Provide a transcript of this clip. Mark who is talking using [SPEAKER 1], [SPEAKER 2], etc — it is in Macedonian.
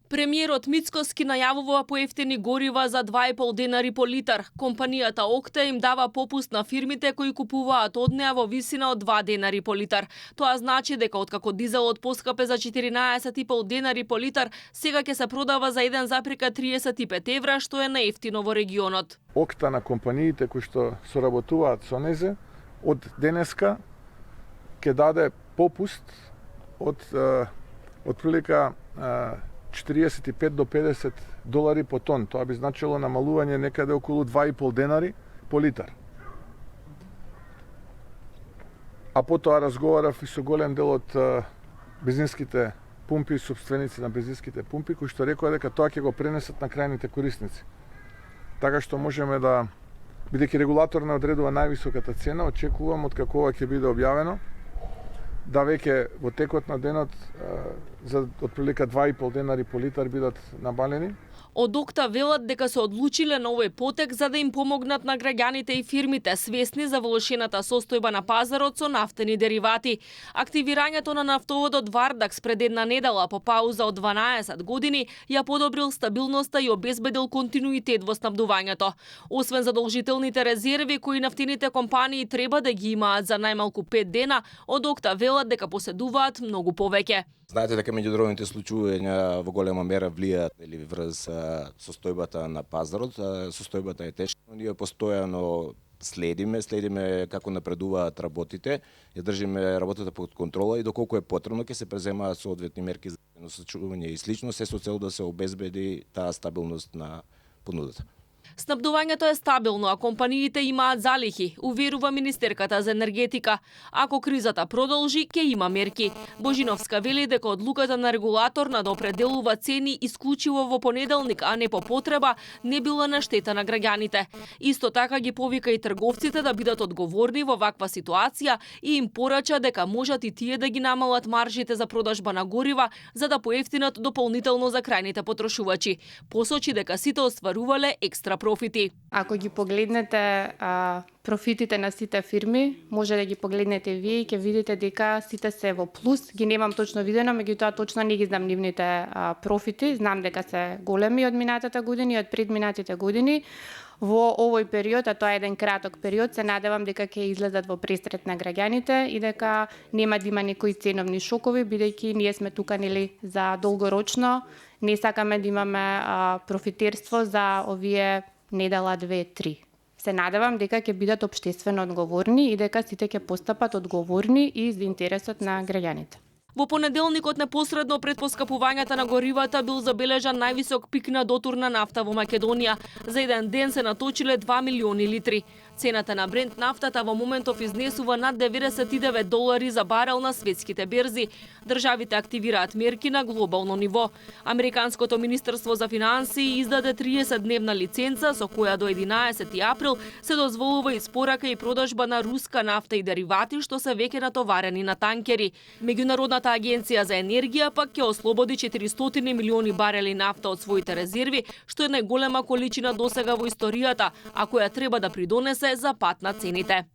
[SPEAKER 1] Премиерот Мицкоски најавува поевтини горива за 2,5 денари по литар. Компанијата Окта им дава попуст на фирмите кои купуваат од неа во висина од 2 денари по литар. Тоа значи дека откако дизелот поскапе за 14,5 денари по литар, сега ќе се продава за 1,35 евра, што е наевтино во регионот.
[SPEAKER 2] Окта на компаниите кои што соработуваат со незе од денеска ќе даде попуст од прилика 45 до 50 долари по тон. Тоа би значило намалување некаде околу 2,5 денари по литар. А потоа разговарав и со голем дел од бензинските пумпи и собственици на бензинските пумпи, кои што рекоа дека тоа ќе го пренесат на крајните корисници. Така што можеме да, бидејќи регулатор не одредува највисоката цена, очекувам од како ова ќе биде објавено, да веќе во текот на денот за отприлика 2,5 денари по литар бидат набалени.
[SPEAKER 1] Од Окта велат дека се одлучиле на овој потек за да им помогнат на граѓаните и фирмите свесни за влошената состојба на пазарот со нафтени деривати. Активирањето на нафтоводот Вардакс пред една недела по пауза од 12 години ја подобрил стабилноста и обезбедил континуитет во снабдувањето. Освен задолжителните резерви кои нафтените компании треба да ги имаат за најмалку 5 дена, од Окта велат дека поседуваат многу повеќе.
[SPEAKER 3] Знаете дека меѓудržавните случувања во голема мера влијаат врз состојбата на пазарот. Состојбата е тешка, но ние постојано следиме како напредуваат работите, ја држиме работата под контрола и доколку е потребно ќе се преземаат соодветни мерки за сочувување и слично, се со цел да се обезбеди таа стабилност на понудата.
[SPEAKER 1] Снабдувањето е стабилно, а компаниите имаат залихи, уверува министерката за енергетика. Ако кризата продолжи, ќе има мерки. Божиновска вели дека одлуката на регулаторна да определува цени исклучиво во понеделник, а не по потреба, не била на штета на граѓаните. Исто така ги повика и трговците да бидат одговорни во ваква ситуација и им порача дека можат и тие да ги намалат маржите за продажба на горива за да поевтинат дополнително за крајните потрошувачи. Посочи дека сите остварувале екстра профити.
[SPEAKER 4] Ако ги погледнете профитите на сите фирми, може да ги погледнете вие и ќе видите дека сите се во плюс. Ги немам точно видено, меѓутоа точно не ги знам нивните профити. Знам дека се големи од минатата година и од предминатите години. Во овој период, а тоа е еден краток период, се надевам дека ќе излезат во престрет на граѓаните и дека нема да има некои ценовни шокови, бидејќи ние сме тука за долгорочно. Не сакаме да имаме профитерство за овие недела 2-3. Се надевам дека ќе бидат општествено одговорни и дека сите ќе постапат одговорни и за интересот на граѓаните.
[SPEAKER 1] Во понеделникот непосредно пред поскапувањата на горивата бил забележан највисок пик на дотур на нафта во Македонија. За еден ден се наточиле 2 милиони литри. Цената на Брент нафтата во моментов изнесува над 99 долари за барел на светските берзи. Државите активираат мерки на глобално ниво. Американското министерство за финансии издаде 30-дневна лиценца со која до 11 април се дозволува испорака и продажба на руска нафта и деривати што се веќе натоварени на танкери. Меѓународната агенција за енергија пак ќе ослободи 400 милиони барели нафта од своите резерви, што е најголема количина досега во историјата, а која треба да придонесе за пат на цените.